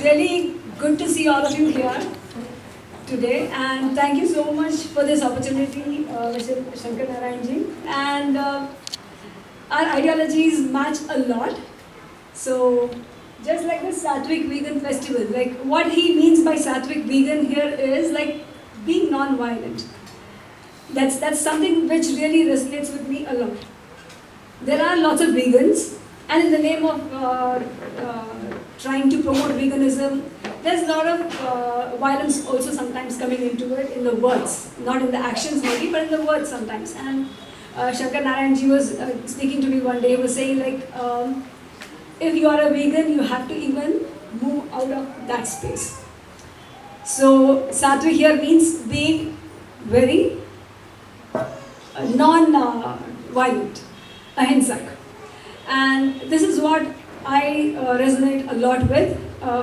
really good to see all of you here today, and thank you so much for this opportunity, Mr. Shankar Narayanji. And our ideologies match a lot. So, just like the Satvic Vegan Festival, like what he means by Satvic Vegan here is like being non-violent. That's something which really resonates with me a lot. There are lots of vegans, and in the name of trying to promote veganism, there's a lot of violence also sometimes coming into it in the words, not in the actions maybe, but in the words sometimes. And Shankar Narayanji was speaking to me one day. He was saying like, if you are a vegan, you have to even move out of that space. So Satvic here means being very non-violent, ahimsak. And this is what I resonate a lot with.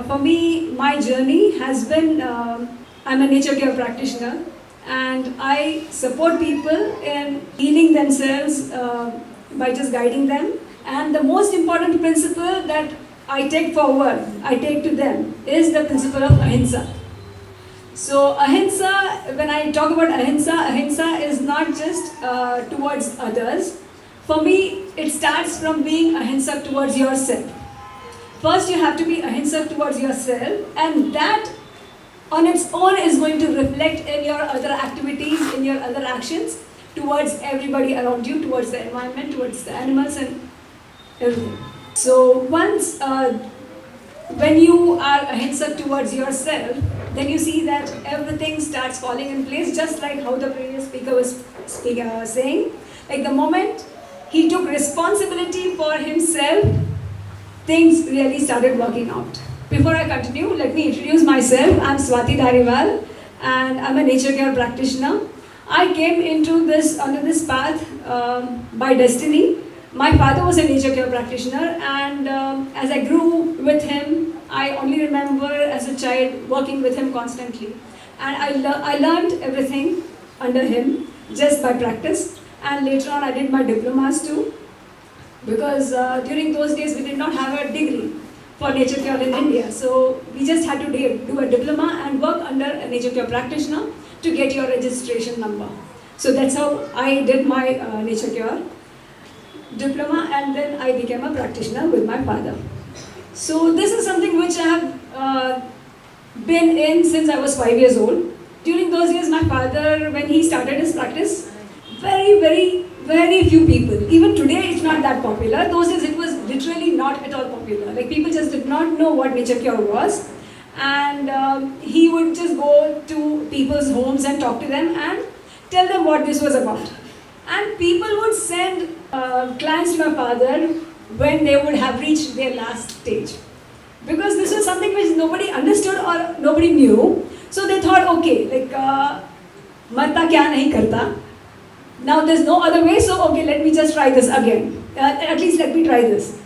For me, my journey has been, I'm a nature care practitioner, and I support people in healing themselves by just guiding them. And the most important principle that I take forward, I take to them, is the principle of ahimsa. So ahimsa, when I talk about ahimsa, ahimsa is not just towards others. For me, it starts from being ahimsa towards yourself. First, you have to be ahimsa towards yourself, and that on its own is going to reflect in your other activities, in your other actions, towards everybody around you, towards the environment, towards the animals and everything. So once, when you are ahimsa towards yourself, then you see that everything starts falling in place, just like how the previous speaker was saying. Like the moment he took responsibility for himself, things really started working out. Before I continue, let me introduce myself. I'm Swati Dhariwal, and I'm a nature care practitioner. I came into under this path by destiny. My father was a nature care practitioner, and as I grew with him, I only remember as a child working with him constantly. And I learned everything under him just by practice. And later on, I did my diplomas too, because during those days, we did not have a degree for nature care in India. So we just had to do a diploma and work under a nature care practitioner to get your registration number. So that's how I did my nature care diploma, and then I became a practitioner with my father. So this is something which I have been in since I was 5 years old. During those years, my father, when he started his practice, very few people. Even today, it's not that popular. Those days, it was literally not at all popular. Like people just did not know what nature care was, and he would just go to people's homes and talk to them and tell them what this was about. And people would send clients to my father when they would have reached their last stage, because this was something which nobody understood or nobody knew. So they thought, okay, like marta kya nahi karta. Now there's no other way, so okay, let me just try this again. At least let me try this.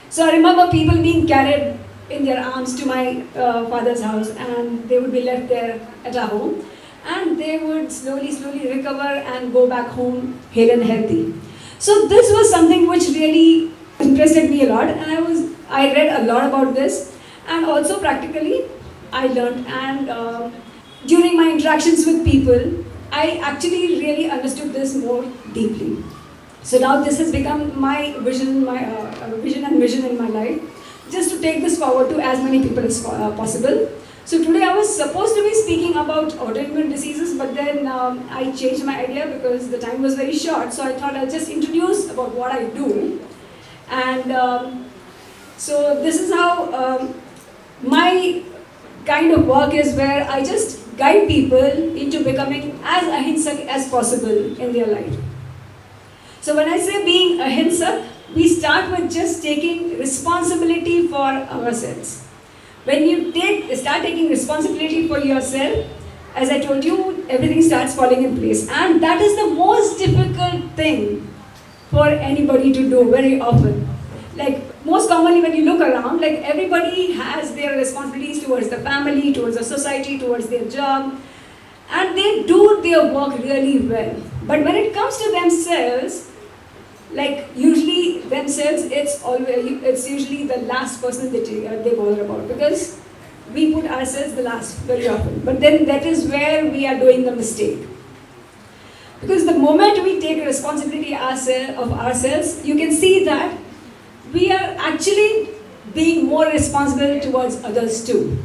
So I remember people being carried in their arms to my father's house, and they would be left there at our home, and they would slowly recover and go back home hale and healthy. So this was something which really interested me a lot, and I read a lot about this, and also practically I learned, and during my interactions with people, I actually really understood this more deeply. So now this has become my vision, my vision and mission in my life, just to take this forward to as many people as possible. So today I was supposed to be speaking about autoimmune diseases, but then I changed my idea because the time was very short. So I thought I'll just introduce about what I do. And so this is how my kind of work is, where I just guide people into becoming as ahimsak as possible in their life. So when I say being ahimsak, we start with just taking responsibility for ourselves. When you start taking responsibility for yourself, as I told you, everything starts falling in place. And that is the most difficult thing for anybody to do very often. Like most commonly when you look around, like everybody has their responsibilities towards the family, towards the society, towards their job, and they do their work really well. But when it comes to themselves, Like usually themselves, it's usually the last person that they bother about, because we put ourselves the last very often. But then that is where we are doing the mistake. Because the moment we take responsibility of ourselves, you can see that we are actually being more responsible towards others too.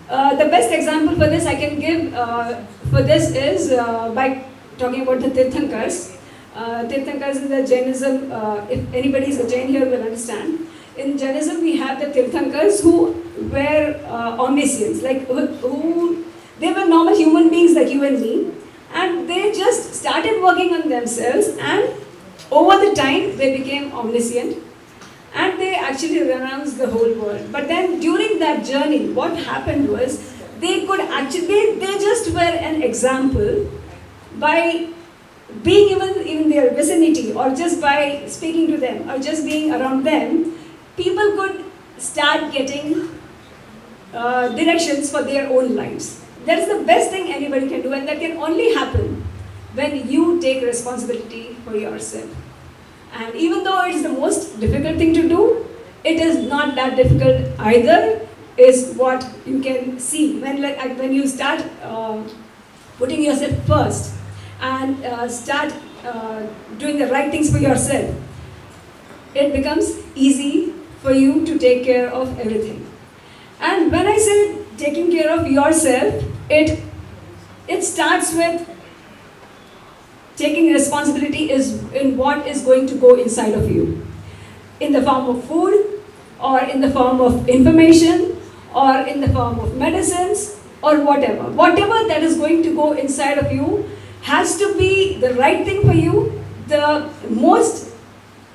The best example for this I can give for this is by talking about the Tirthankars. Tirthankars in the Jainism, if anybody is a Jain here will understand. In Jainism we have the Tirthankars who were omniscients, like who they were normal human beings like you and me, and they just started working on themselves, and over the time they became omniscient, and they actually renounced the whole world. But then during that journey, what happened was they could actually, they just were an example by being even in their vicinity, or just by speaking to them, or just being around them, people could start getting directions for their own lives. That is the best thing anybody can do, and that can only happen when you take responsibility for yourself. And even though it is the most difficult thing to do, it is not that difficult either, is what you can see. When you start putting yourself first and start doing the right things for yourself, it becomes easy for you to take care of everything. And when I say taking care of yourself, it starts with taking responsibility is in what is going to go inside of you, in the form of food, or in the form of information, or in the form of medicines, or whatever. Whatever that is going to go inside of you has to be the right thing for you, the most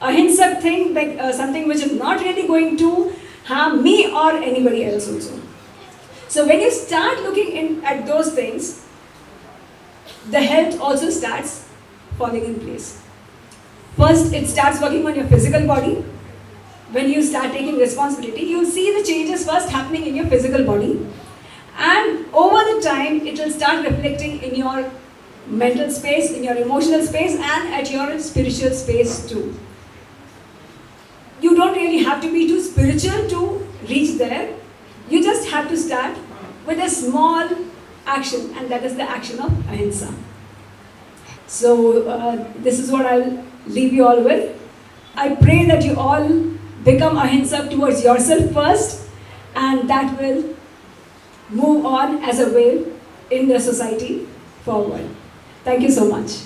ahimsak thing, like something which is not really going to harm me or anybody else also. So when you start looking at those things, the health also starts falling in place. First, it starts working on your physical body. When you start taking responsibility, you'll see the changes first happening in your physical body. And over the time, it will start reflecting in your mental space, in your emotional space, and at your spiritual space too. You don't really have to be too spiritual to reach there. You just have to start with a small action, and that is the action of ahimsa. So this is what I'll leave you all with. I pray that you all become ahimsa towards yourself first, and that will move on as a way in the society forward. Thank you so much.